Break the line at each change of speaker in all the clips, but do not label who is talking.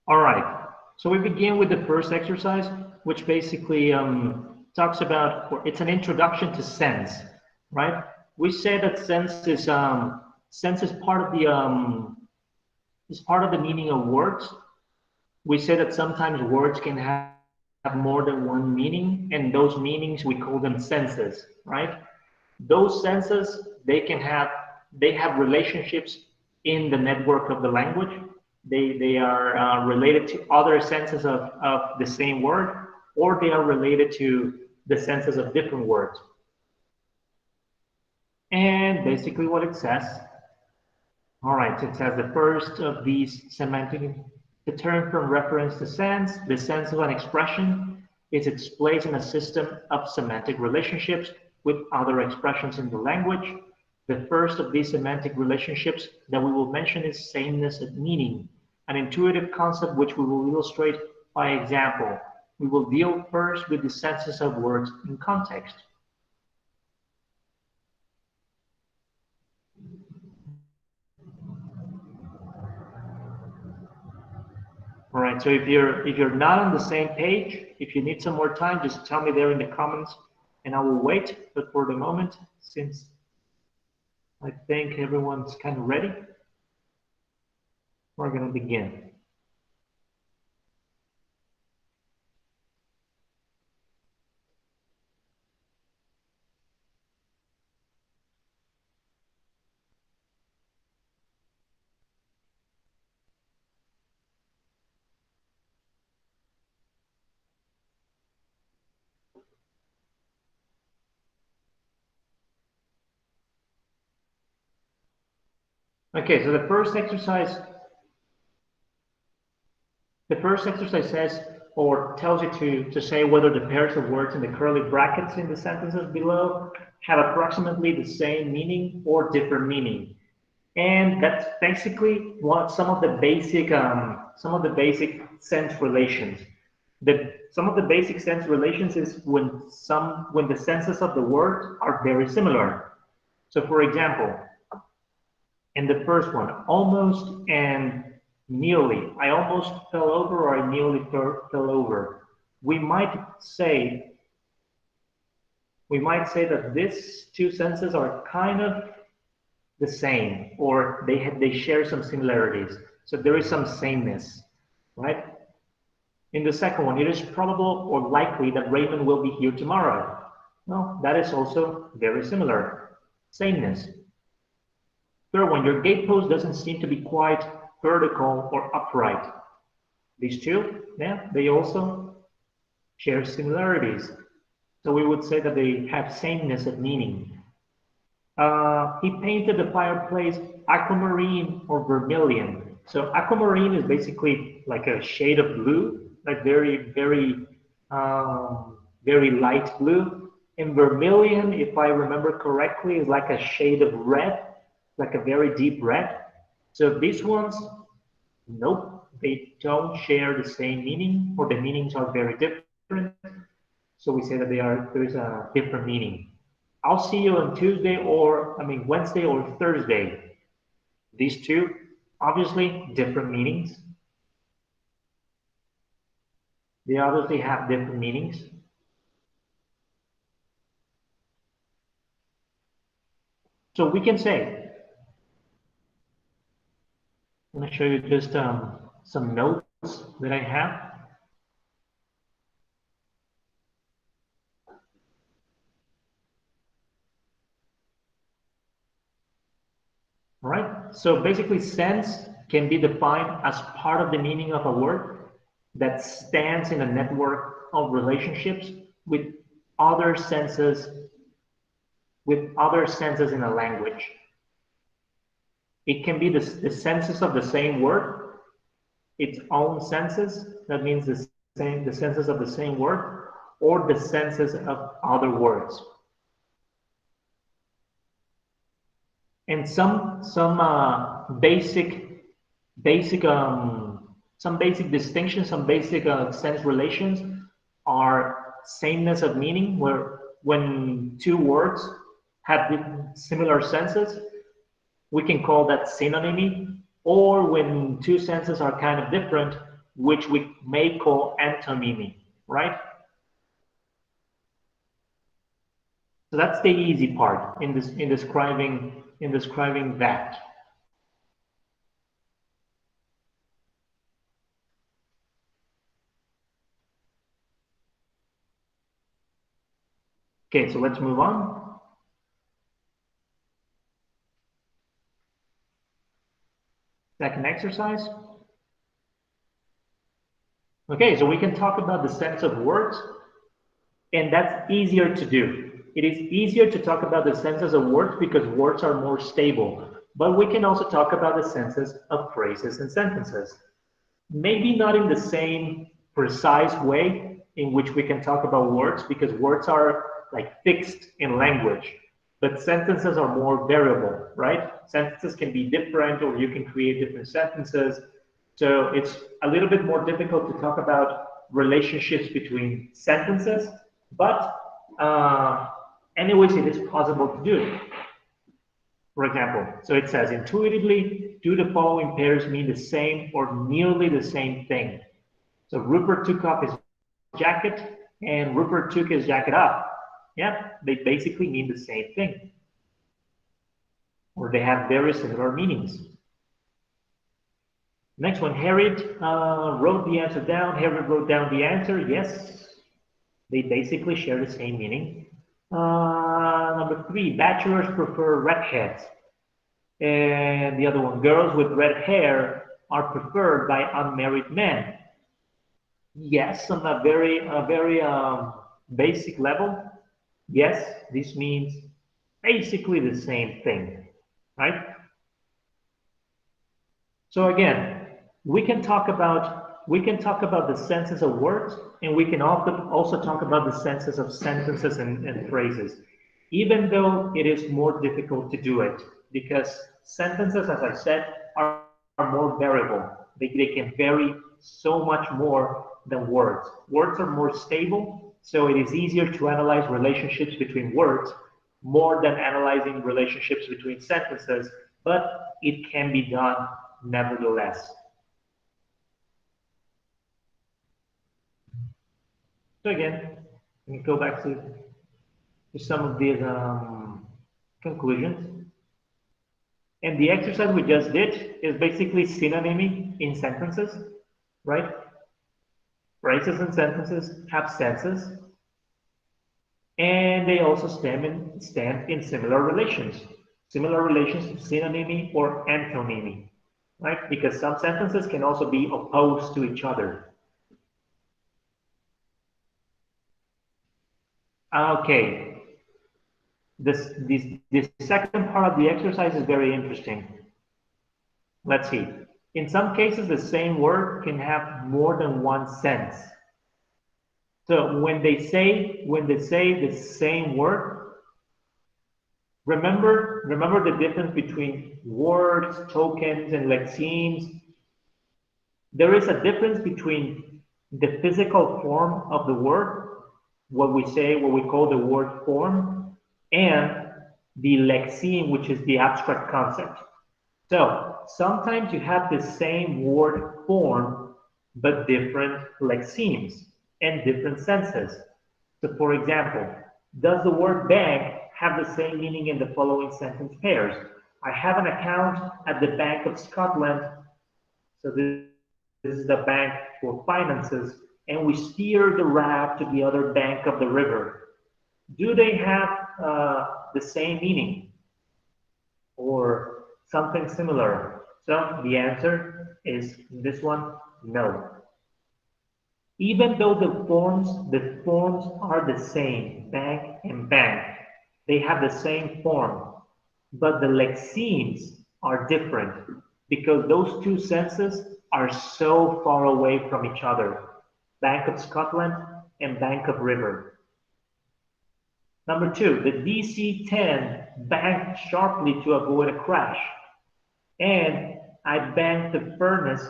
All right, so we begin with the first exercise, which basically talks about, or it's an introduction to sense, right? We say that sense is part of the meaning of words. We say that sometimes words can have more than one meaning, and those meanings we call them senses, right? Those senses they have relationships in the network of the language. They are related to other senses of the same word, or they are related to the senses of different words. And basically what it says, all right, it says the first of these semantic, the term from reference to sense, the sense of an expression is its place in a system of semantic relationships with other expressions in the language. The first of these semantic relationships that we will mention is sameness of meaning, an intuitive concept which we will illustrate by example. We will deal first with the senses of words in context. All right, so if you're not on the same page, if you need some more time, just tell me there in the comments and I will wait. But for the moment, since I think everyone's kind of ready, we're going to begin. Okay, so the first exercise says or tells you to say whether the pairs of words in the curly brackets in the sentences below have approximately the same meaning or different meaning. And that's basically what some of the basic sense relations. Some of the basic sense relations is when the senses of the word are very similar. So for example, in the first one, almost and nearly. I almost fell over or I nearly fell over. We might say that these two senses are kind of the same, or they share some similarities. So there is some sameness, right? In the second one, it is probable or likely that Raymond will be here tomorrow. Well, that is also very similar. Sameness. Third one, your gatepost doesn't seem to be quite vertical or upright. These two, yeah, they also share similarities. So we would say that they have sameness of meaning. He painted the fireplace aquamarine or vermilion. So aquamarine is basically like a shade of blue, like very light blue. And vermilion, if I remember correctly, is like a shade of red, like a very deep red. So these ones, nope, they don't share the same meaning, or the meanings are very different. So we say that there's a different meaning. I'll see you on Wednesday or Thursday. These two, obviously, different meanings. They obviously have different meanings. So we can say, I'm going to show you just some notes that I have. All right, so basically sense can be defined as part of the meaning of a word that stands in a network of relationships with other senses in a language. It can be the senses of the same word, its own senses, that means the senses of the same word, or the senses of other words. And some basic distinctions, some basic sense relations are sameness of meaning, where when two words have similar senses, we can call that synonymy. Or when two senses are kind of different, which we may call antonymy, right? So that's the easy part in this in describing that. Okay, so let's move on. Second exercise. Okay, so we can talk about the sense of words, and that's easier to do. It is easier to talk about the senses of words because words are more stable, but we can also talk about the senses of phrases and sentences. Maybe not in the same precise way in which we can talk about words because words are like fixed in language, but sentences are more variable, right? Sentences can be different or you can create different sentences. So it's a little bit more difficult to talk about relationships between sentences, but anyways, it is possible to do it. For example, so it says intuitively, do the following pairs mean the same or nearly the same thing? So Rupert took off his jacket and Rupert took his jacket off. Yeah, they basically mean the same thing. Or they have very similar meanings. Next one, Harriet wrote the answer down. Harriet wrote down the answer. Yes, they basically share the same meaning. Number three, bachelors prefer redheads. And the other one, girls with red hair are preferred by unmarried men. Yes, on a very basic level. Yes, this means basically the same thing, right? So again, we can talk about the senses of words, and we can also talk about the senses of sentences and phrases, even though it is more difficult to do it because sentences, as I said, are more variable. They can vary so much more than words. Words are more stable, so it is easier to analyze relationships between words more than analyzing relationships between sentences, but it can be done nevertheless. So again, let me go back to some of these conclusions. And the exercise we just did is basically synonymy in sentences, right? Phrases and sentences have senses, and they also stand in similar relations to synonymy or antonymy, right? Because some sentences can also be opposed to each other. Okay, this second part of the exercise is very interesting. Let's see. In some cases, the same word can have more than one sense. So when they say the same word, remember the difference between words, tokens, and lexemes. There is a difference between the physical form of the word, what we call the word form, and the lexeme, which is the abstract concept. So sometimes you have the same word form, but different lexemes and different senses. So for example, does the word bank have the same meaning in the following sentence pairs? I have an account at the Bank of Scotland. So this is the bank for finances, and we steer the raft to the other bank of the river. Do they have the same meaning or something similar? So the answer is this one, no. Even though the forms are the same, bank and bank, they have the same form, but the lexemes are different because those two senses are so far away from each other. Bank of Scotland and Bank of River. Number two, the DC-10 banked sharply to avoid a crash, and I banked the furnace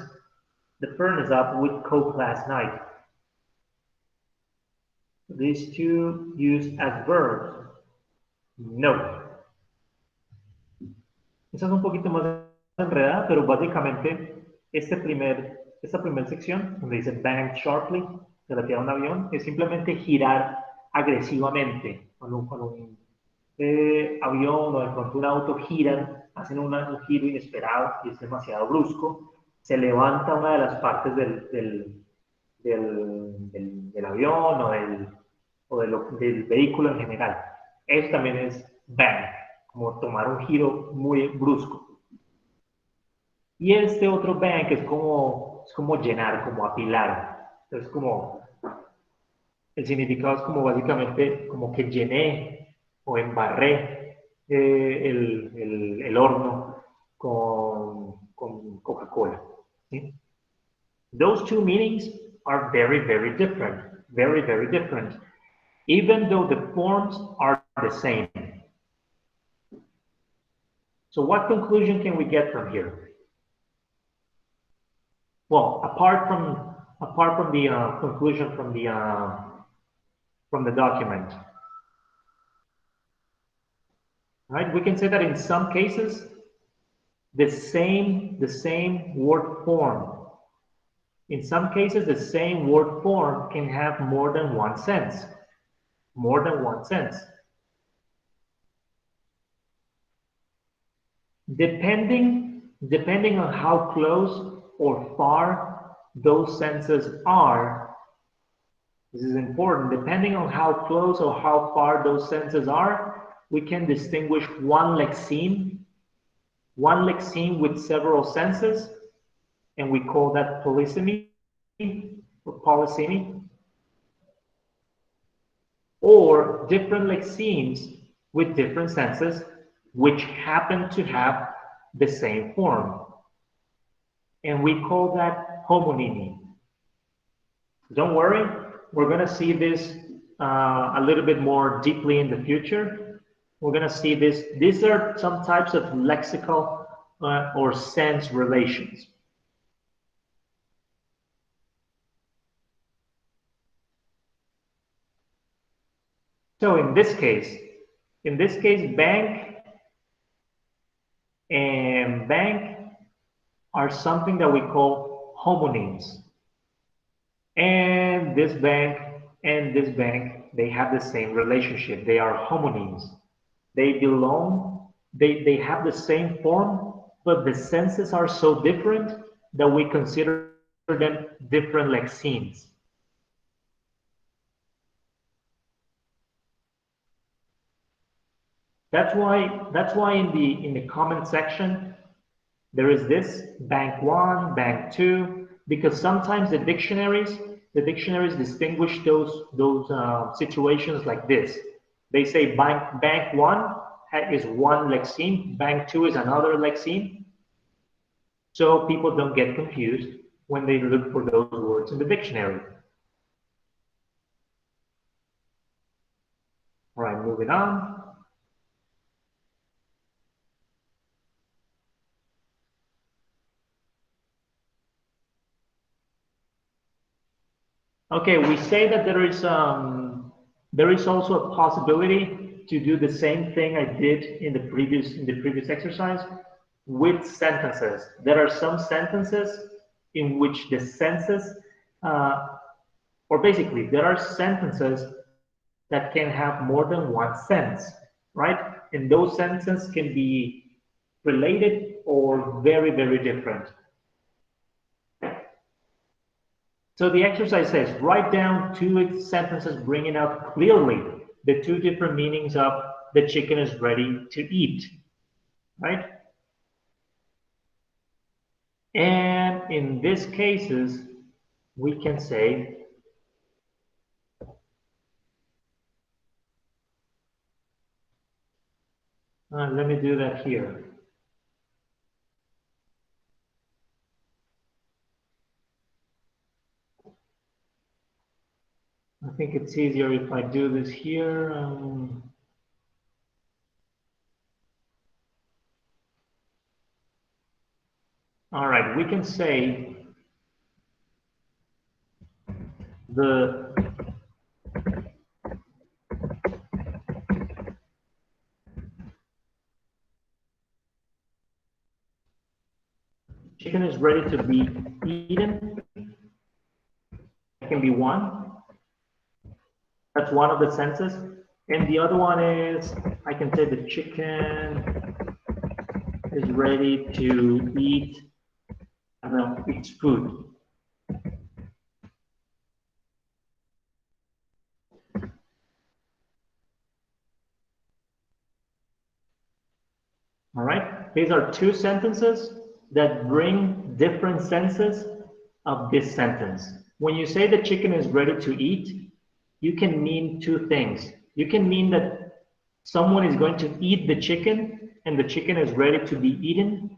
up with coke last night. These two used as verbs. No. Esa es un poquito más enredada, pero básicamente este primer esta primera sección, donde dice bang sharply, relativa a un avión, es simplemente girar agresivamente. Cuando un avión o de pronto un auto giran, hacen un giro inesperado y es demasiado brusco, se levanta una de las partes del avión del vehículo en general. Eso también es bang, como tomar un giro muy brusco. Y este otro bang es como llenar, como apilar. Entonces, como el significado es como básicamente como que llené o embarré el horno con Coca-Cola. ¿Sí? Those two meanings are very, very different. Very, very different. Even though the forms are the same. So what conclusion can we get from here? Well, apart from the conclusion from the document, right? We can say that in some cases, the same word form. In some cases, the same word form can have more than one sense. More than one sense. Depending on how close or far those senses are, this is important. Depending on how close or how far those senses are, we can distinguish one lexeme with several senses, and we call that polysemy or polysemy, or different lexemes with different senses which happen to have the same form. And we call that homonymy. Don't worry, we're going to see this a little bit more deeply in the future. We're going to see this. These are some types of lexical or sense relations. So in this case, bank and bank are something that we call homonyms. And this bank and this bank, they have the same relationship. They are homonyms. They belong, they have the same form, but the senses are so different that we consider them different lexemes. That's why in the comment section there is this bank one, bank two, because sometimes the dictionaries distinguish those situations like this. They say bank one is one lexeme, bank two is another lexeme, so people don't get confused when they look for those words in the dictionary. All right, moving on. Okay, we say that there is also a possibility to do the same thing I did in the previous exercise with sentences. There are some sentences in which the senses, or basically there are sentences that can have more than one sense, right? And those sentences can be related or very, very different. So the exercise says, write down two sentences bringing out clearly the two different meanings of the chicken is ready to eat, right? And in these cases, we can say, let me do that here. I think it's easier if I do this here. All right, we can say the Chicken is ready to be eaten. That can be one. That's one of the senses. And the other one is, I can say the chicken is ready to eat, I don't know, its food. All right, these are two sentences that bring different senses of this sentence. When you say the chicken is ready to eat, you can mean two things. You can mean that someone is going to eat the chicken and the chicken is ready to be eaten,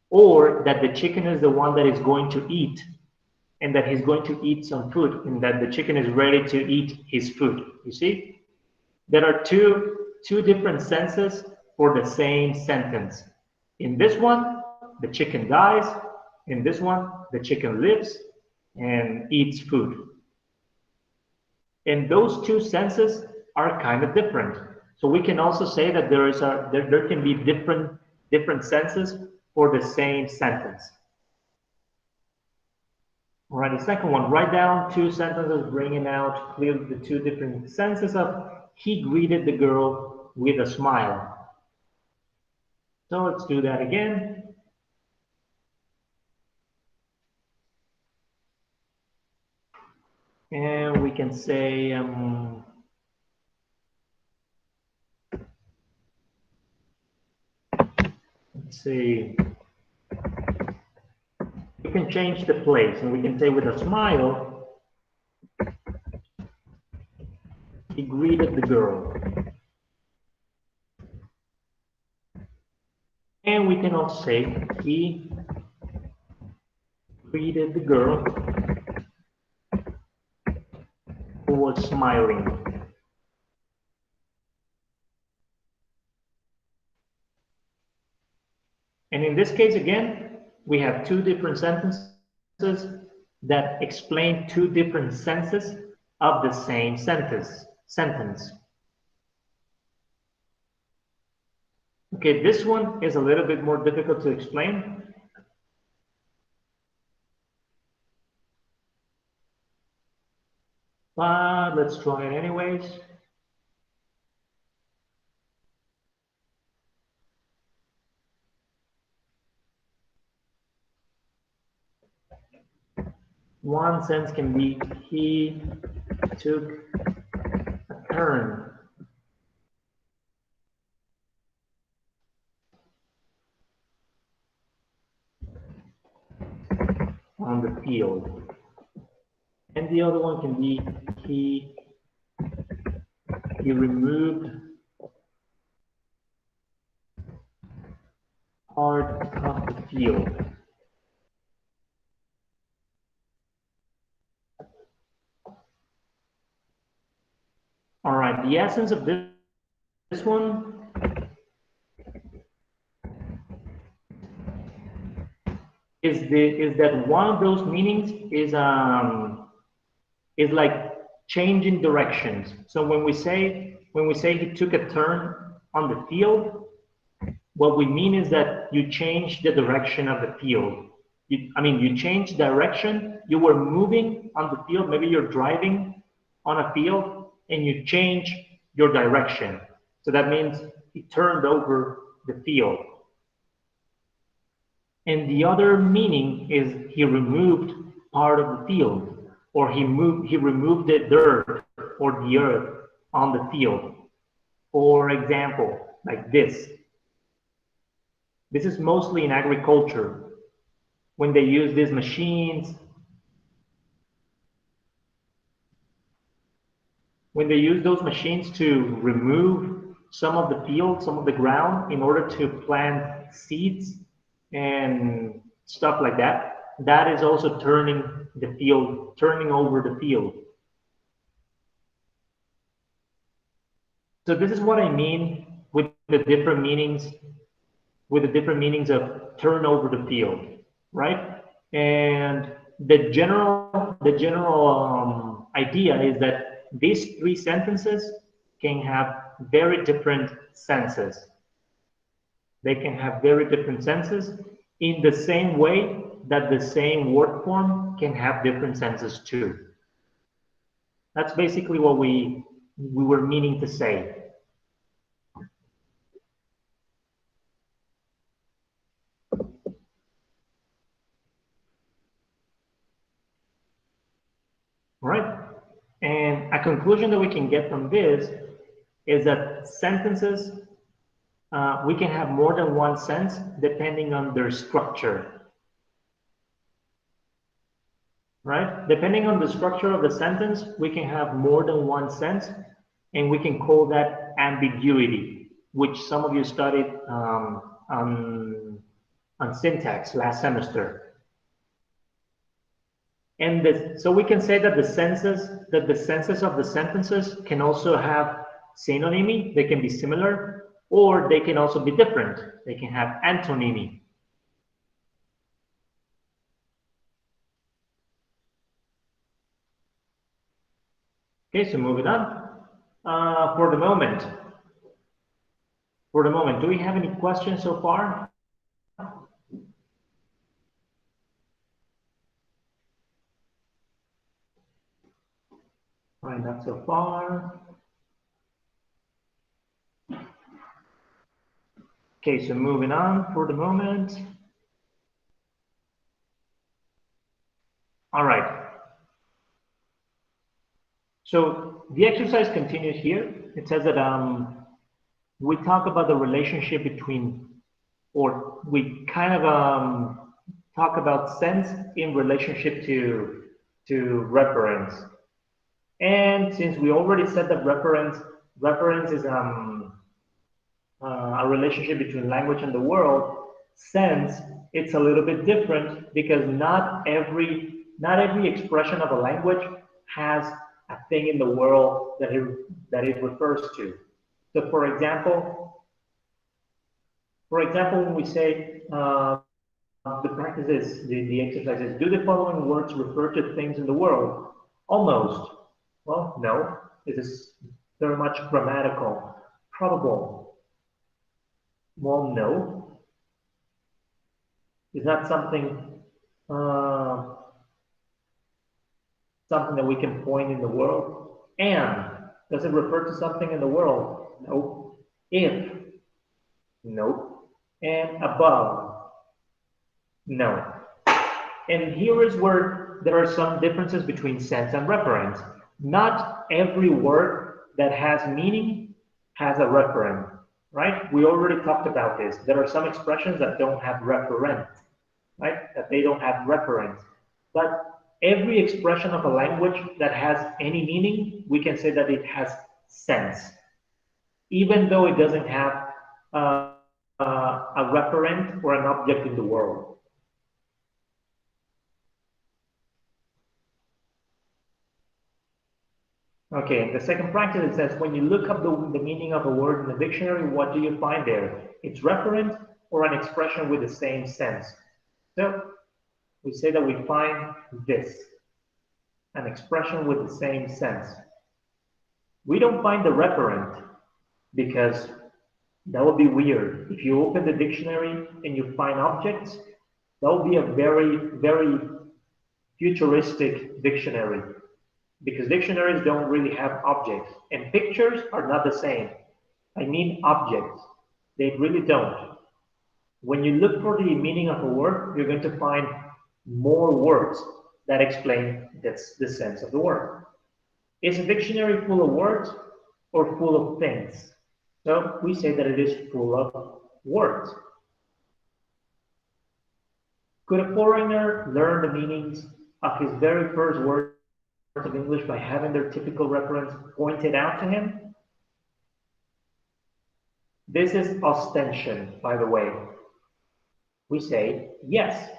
or that the chicken is the one that is going to eat and that he's going to eat some food and that the chicken is ready to eat his food. You see? There are two different senses for the same sentence. In this one, the chicken dies. In this one, the chicken lives and eats food. And those two senses are kind of different. So we can also say that there can be different senses for the same sentence. All right, the second one, write down two sentences bringing out clearly the two different senses of he greeted the girl with a smile. So let's do that again. And we can say, let's see, we can change the place and we can say with a smile, he greeted the girl. And we can also say he greeted the girl who was smiling. And in this case, again, we have two different sentences that explain two different senses of the same sentence. Okay, this one is a little bit more difficult to explain. But let's try it anyways. One sense can be he took a turn on the field. And the other one can be he removed part of the field. All right, the essence of this one is that one of those meanings is like changing directions. So when we say he took a turn on the field, what we mean is that you change the direction of the field. You change direction. You were moving on the field. Maybe you're driving on a field and you change your direction. So that means he turned over the field. And the other meaning is he removed part of the field, or he removed the dirt or the earth on the field. For example, like this. This is mostly in agriculture when they use these machines. When they use those machines to remove some of the field, some of the ground in order to plant seeds and stuff like that, that is also turning the field, turning over the field. So this is what I mean with the different meanings, of turn over the field, right? And the general idea is that these three sentences can have very different senses. They can have very different senses in the same way that the same word form can have different senses too. That's basically what we were meaning to say. Right? And a conclusion that we can get from this is that sentences, we can have more than one sense depending on their structure. Right? Depending on the structure of the sentence, we can have more than one sense, and we can call that ambiguity, which some of you studied on syntax last semester. And so we can say that the senses of the sentences can also have synonymy, they can be similar, or they can also be different. They can have antonymy. Okay, so moving on. For the moment, do we have any questions so far? All right, not so far. Okay, so moving on for the moment. All right. So the exercise continues here. It says that we talk about the relationship between, or we kind of talk about sense in relationship to reference. And since we already said that reference is a relationship between language and the world, sense, it's a little bit different because not every expression of a language has a thing in the world that it refers to. So for example, when we say the practice is, the exercise is, do the following words refer to things in the world? Almost. Well, no. It is very much grammatical. Probable. Well, no. Is that something something that we can point in the world? And does it refer to something in the world? No. If? Nope. And above? No. And here is where there are some differences between sense and reference. Not every word that has meaning has a referent, right? We already talked about this. There are some expressions that don't have referent, right? That they don't have reference. But every expression of a language that has any meaning, we can say that it has sense, even though it doesn't have a referent or an object in the world. Okay, the second practice, it says, when you look up the meaning of a word in the dictionary, what do you find there? It's referent or an expression with the same sense. So we say that we find this, an expression with the same sense. We don't find the referent because that would be weird. If you open the dictionary and you find objects, that would be a very, very futuristic dictionary, because dictionaries don't really have objects, and pictures are not the same. I mean objects. They really don't. When you look for the meaning of a word, you're going to find more words that explain the sense of the word. Is a dictionary full of words or full of things? So we say that it is full of words. Could a foreigner learn the meanings of his very first words of English by having their typical reference pointed out to him? This is ostension, by the way. We say yes.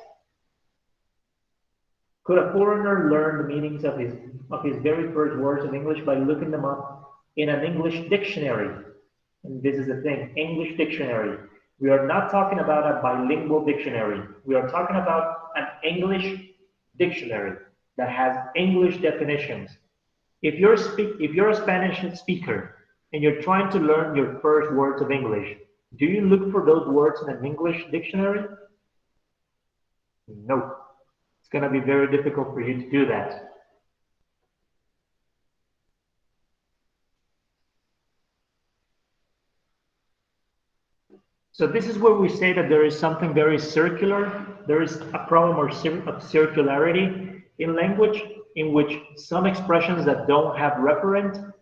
Could a foreigner learn the meanings of his very first words of English by looking them up in an English dictionary? And this is the thing, English dictionary. We are not talking about a bilingual dictionary. We are talking about an English dictionary that has English definitions. If you're a Spanish speaker and you're trying to learn your first words of English, do you look for those words in an English dictionary? No, it's going to be very difficult for you to do that. So this is where we say that there is something very circular. There is a problem of circularity in language in which some expressions that don't have referent,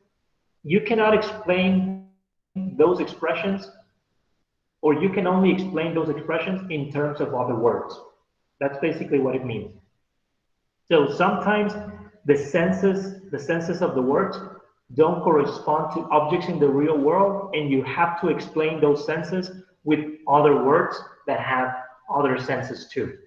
you cannot explain those expressions, or you can only explain those expressions in terms of other words. That's basically what it means. So sometimes the senses of the words don't correspond to objects in the real world, and you have to explain those senses with other words that have other senses too.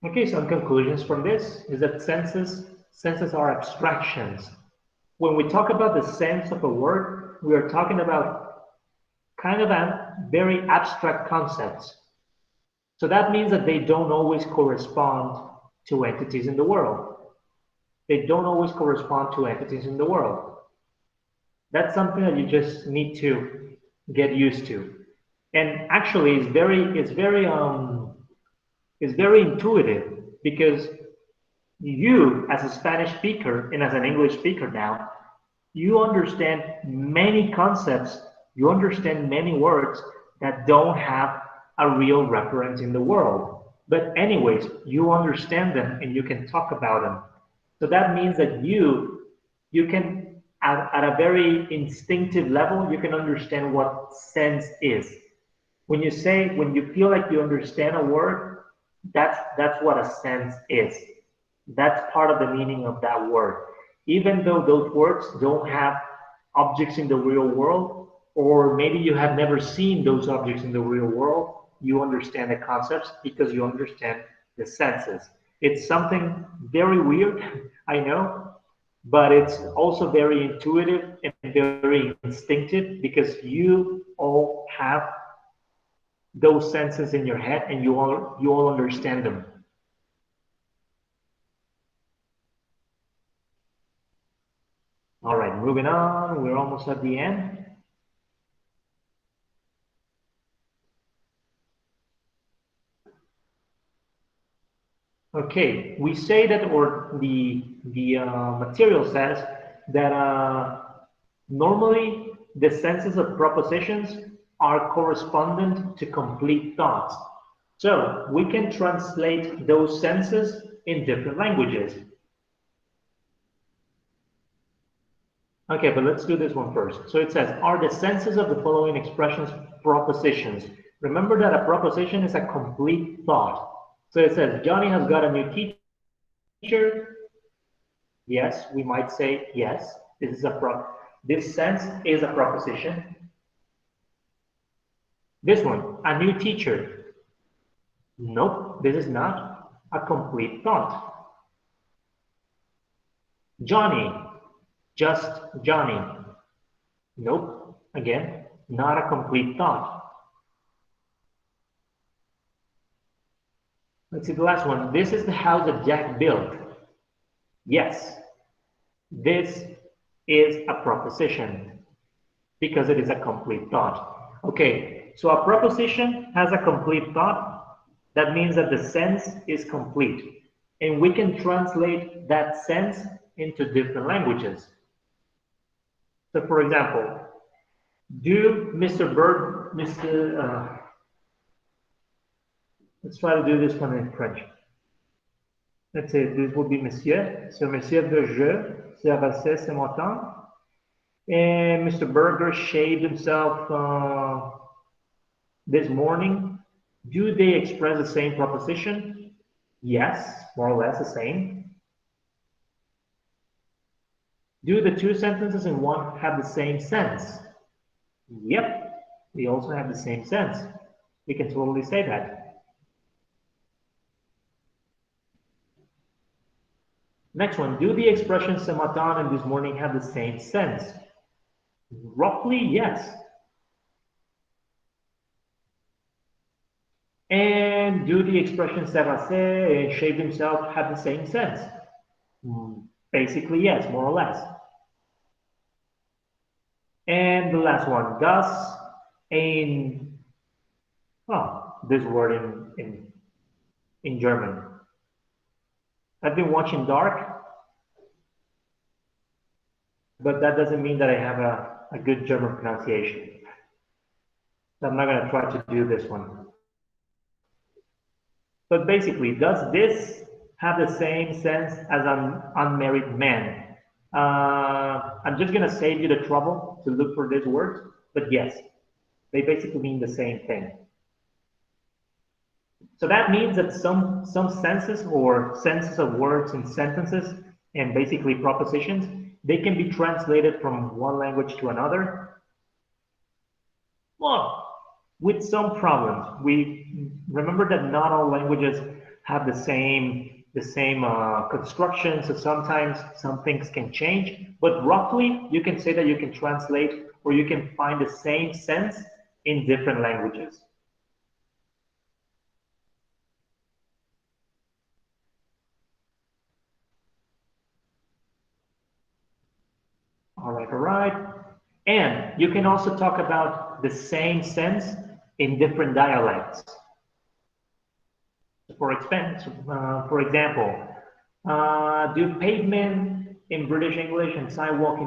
Okay, some conclusions from this is that senses are abstractions. When we talk about the sense of a word, we are talking about kind of a very abstract concepts. So that means that they don't always correspond to entities in the world. They don't always correspond to entities in the world. That's something that you just need to get used to. And actually, it's very intuitive because you, as a Spanish speaker and as an English speaker now, you understand many concepts, you understand many words that don't have a real reference in the world. But anyways, you understand them and you can talk about them. So that means that you can at a very instinctive level, you can understand what sense is. When you feel like you understand a word, that's what a sense is. That's part of the meaning of that word. Even though those words don't have objects in the real world, or maybe you have never seen those objects in the real world, you understand the concepts because you understand the senses. It's something very weird, I know, but it's also very intuitive and very instinctive because you all have those senses in your head and you all understand them. All right, moving on. We're almost at the end. Okay, we say that, or the material says that normally the senses of propositions are correspondent to complete thoughts. So we can translate those senses in different languages. Okay, but let's do this one first. So it says, are the senses of the following expressions propositions? Remember that a proposition is a complete thought. So it says, Johnny has got a new teacher. Yes, we might say yes. This sense is a proposition. This one, a new teacher. Nope, this is not a complete thought. Johnny, just Johnny. Nope, again, not a complete thought. Let's see the last one. This is the house that Jack built. Yes, this is a proposition because it is a complete thought. Okay, so a proposition has a complete thought. That means that the sense is complete. And we can translate that sense into different languages. So for example, do Mr. Bird, let's try to do this one in French. Let's say this would be Monsieur. So Monsieur de Je, c'est ce matin. And Mr. Burger shaved himself this morning. Do they express the same proposition? Yes, more or less the same. Do the two sentences in one have the same sense? Yep, they also have the same sense. We can totally say that. Next one, do the expressions ce matin and this morning have the same sense? Roughly, yes. And do the expressions terrasser and shave himself have the same sense? Hmm, basically, yes, more or less. And the last one, does in, oh, this word in German. I've been watching Dark, but that doesn't mean that I have a good German pronunciation. So I'm not going to try to do this one. But basically, does this have the same sense as an unmarried man? I'm just going to save you the trouble to look for this word, but yes, they basically mean the same thing. So that means that some senses or senses of words and sentences and basically propositions, they can be translated from one language to another. Well, with some problems. We remember that not all languages have the same construction, so sometimes some things can change. But roughly, you can say that you can translate or you can find the same sense in different languages. All right, all right. And you can also talk about the same sense in different dialects. For example, do pavement in British English and sidewalk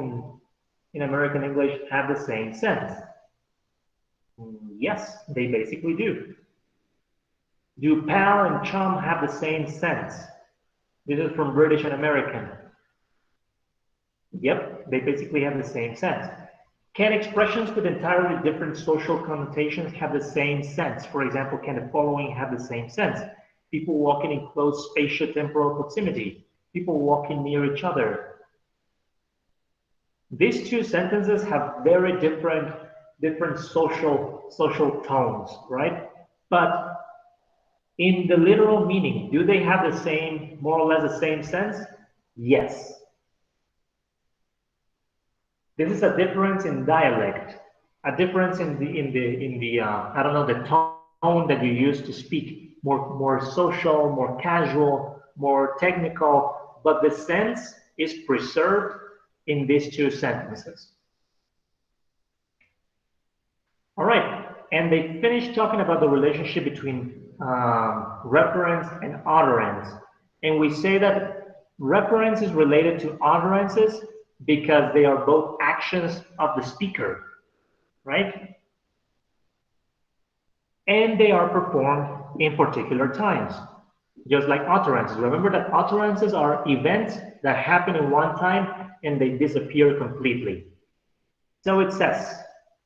in American English have the same sense? Yes, they basically do. Do pal and chum have the same sense? This is from British and American. Yep, they basically have the same sense. Can expressions with entirely different social connotations have the same sense? For example, can the following have the same sense? People walking in close spatio-temporal proximity, people walking near each other. These two sentences have very different social tones, right? But in the literal meaning, do they have the same, more or less the same sense? Yes. This is a difference in dialect, a difference in the I don't know, the tone that you use to speak, more social, more casual, more technical, but the sense is preserved in these two sentences. All right, and they finished talking about the relationship between reference and utterance, and we say that reference is related to utterances because they are both actions of the speaker, right? And they are performed in particular times, just like utterances. Remember that utterances are events that happen in one time and they disappear completely. So it says,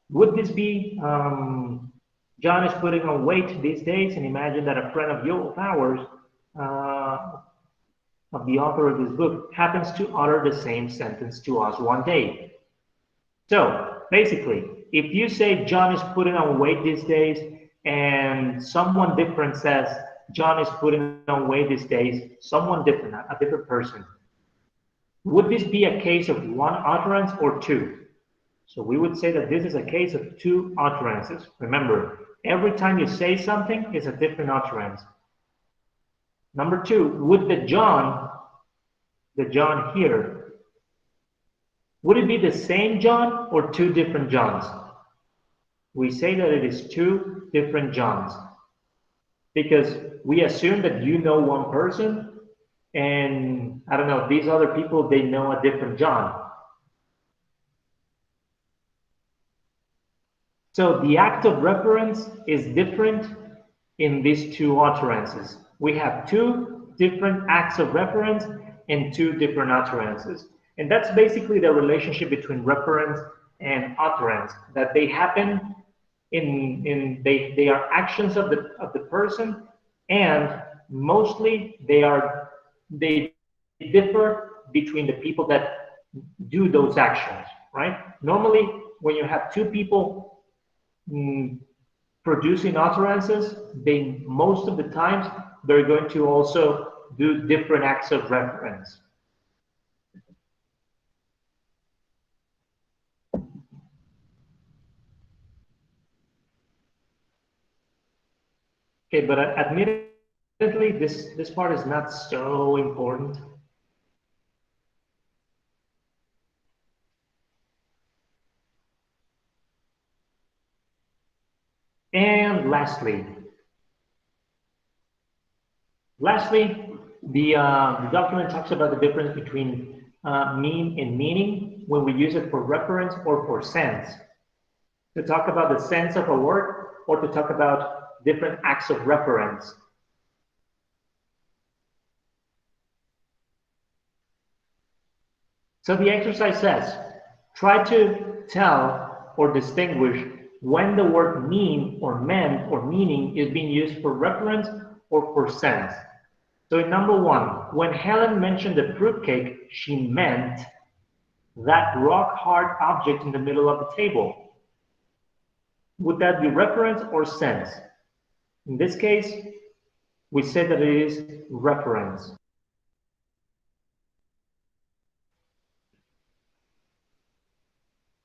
would this be John is putting on weight these days, and imagine that a friend of ours, uh, of the author of this book, happens to utter the same sentence to us one day. So basically, if you say John is putting on weight these days, and someone different says John is putting on weight these days, someone different, a different person, would this be a case of one utterance or two? So we would say that this is a case of two utterances. Remember, every time you say something is a different utterance. Number two, would the John here, would it be the same John or two different Johns? We say that it is two different Johns because we assume that you know one person and I don't know, these other people, they know a different John. So the act of reference is different in these two utterances. We have two different acts of reference and two different utterances. And that's basically the relationship between reference and utterance, that they happen they are actions of the person, and mostly they differ between the people that do those actions, right? Normally, when you have two people mm, producing utterances, they most of the times they're going to also do different acts of reference. Okay, but admittedly, this part is not so important. And lastly, the document talks about the difference between mean and meaning when we use it for reference or for sense. To talk about the sense of a word or to talk about different acts of reference. So the exercise says, try to tell or distinguish when the word mean or meant or meaning is being used for reference or for sense. So in number one, when Helen mentioned the fruitcake, she meant that rock hard object in the middle of the table. Would that be reference or sense? In this case, we said that it is reference.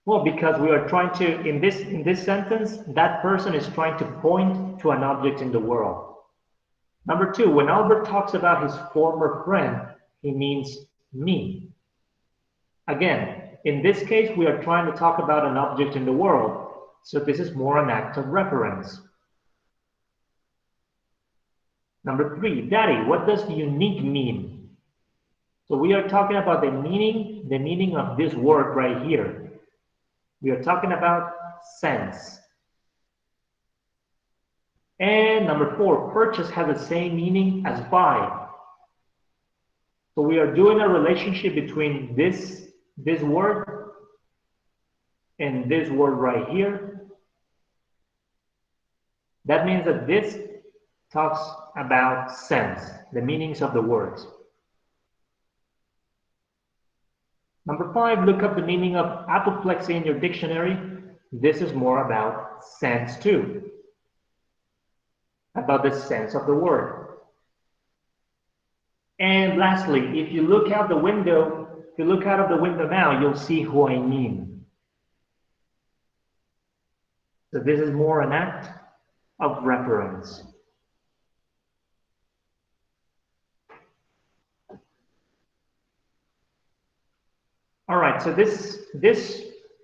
Well, because we are trying to, in this sentence, that person is trying to point to an object in the world. Number two, when Albert talks about his former friend, he means me. Again, in this case, we are trying to talk about an object in the world. So this is more an act of reference. Number three, Daddy, what does unique mean? So we are talking about the meaning of this word right here. We are talking about sense. And number four, purchase has the same meaning as buy. So we are doing a relationship between this word and this word right here. That means that this talks about sense, the meanings of the words. Number five, look up the meaning of apoplexy in your dictionary. This is more about sense too, about the sense of the word. And lastly, if you look out the window, if you look out of the window now, you'll see who I mean. So this is more an act of reference. All right, so this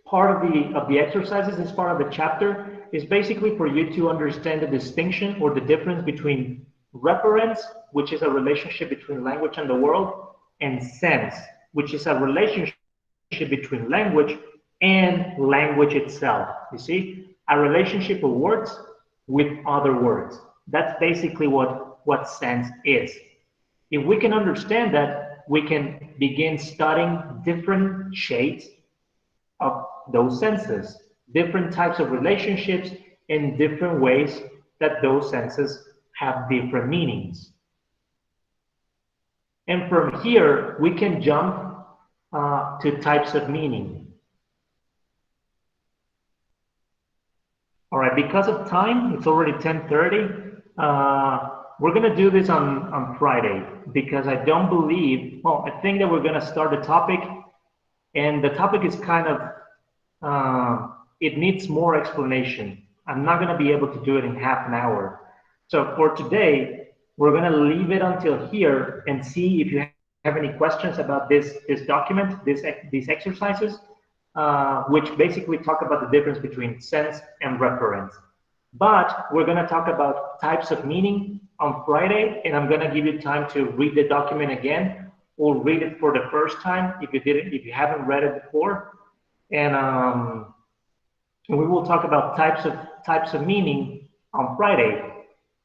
part of the exercises, this part of the chapter is basically for you to understand the distinction or the difference between reference, which is a relationship between language and the world, and sense, which is a relationship between language and language itself. You see, a relationship of words with other words. That's basically what sense is. If we can understand that, we can begin studying different shades of those senses, different types of relationships, and different ways that those senses have different meanings. And from here, we can jump to types of meaning. All right, because of time, it's already 10:30. We're going to do this on Friday because I don't believe, well, I think that we're going to start a topic, and the topic is kind of, it needs more explanation. I'm not going to be able to do it in half an hour. So for today, we're going to leave it until here and see if you have any questions about this document, these exercises, which basically talk about the difference between sense and reference. But we're going to talk about types of meaning on Friday, and I'm going to give you time to read the document again or read it for the first time if you haven't read it before. And we will talk about types of meaning on Friday.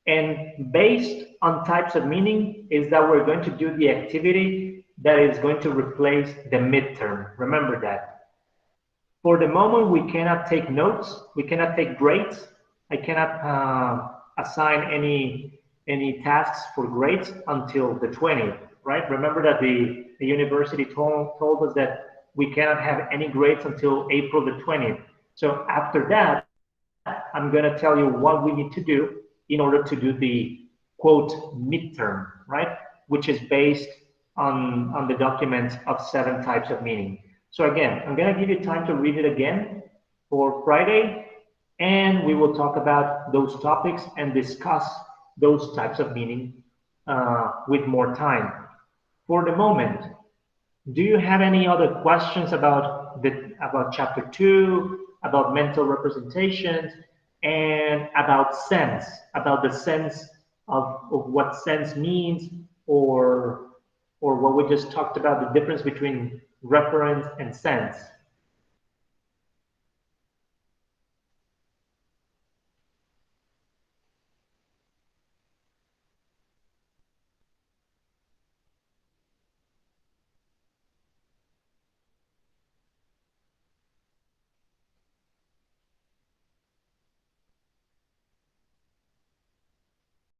And based on types of meaning is that we're going to do the activity that is going to replace the midterm. Remember that. For the moment, we cannot take notes. We cannot take grades. I cannot assign any tasks for grades until the 20th, right? Remember that the university told us that we cannot have any grades until April the 20th. So after that, I'm going to tell you what we need to do in order to do the quote midterm, right? Which is based on the document of 7 types of meaning. So again, I'm going to give you time to read it again for Friday, and we will talk about those topics and discuss those types of meaning with more time. For the moment, do you have any other questions about chapter 2, about mental representations, and about sense, about the sense of what sense means, or what we just talked about, the difference between reference and sense?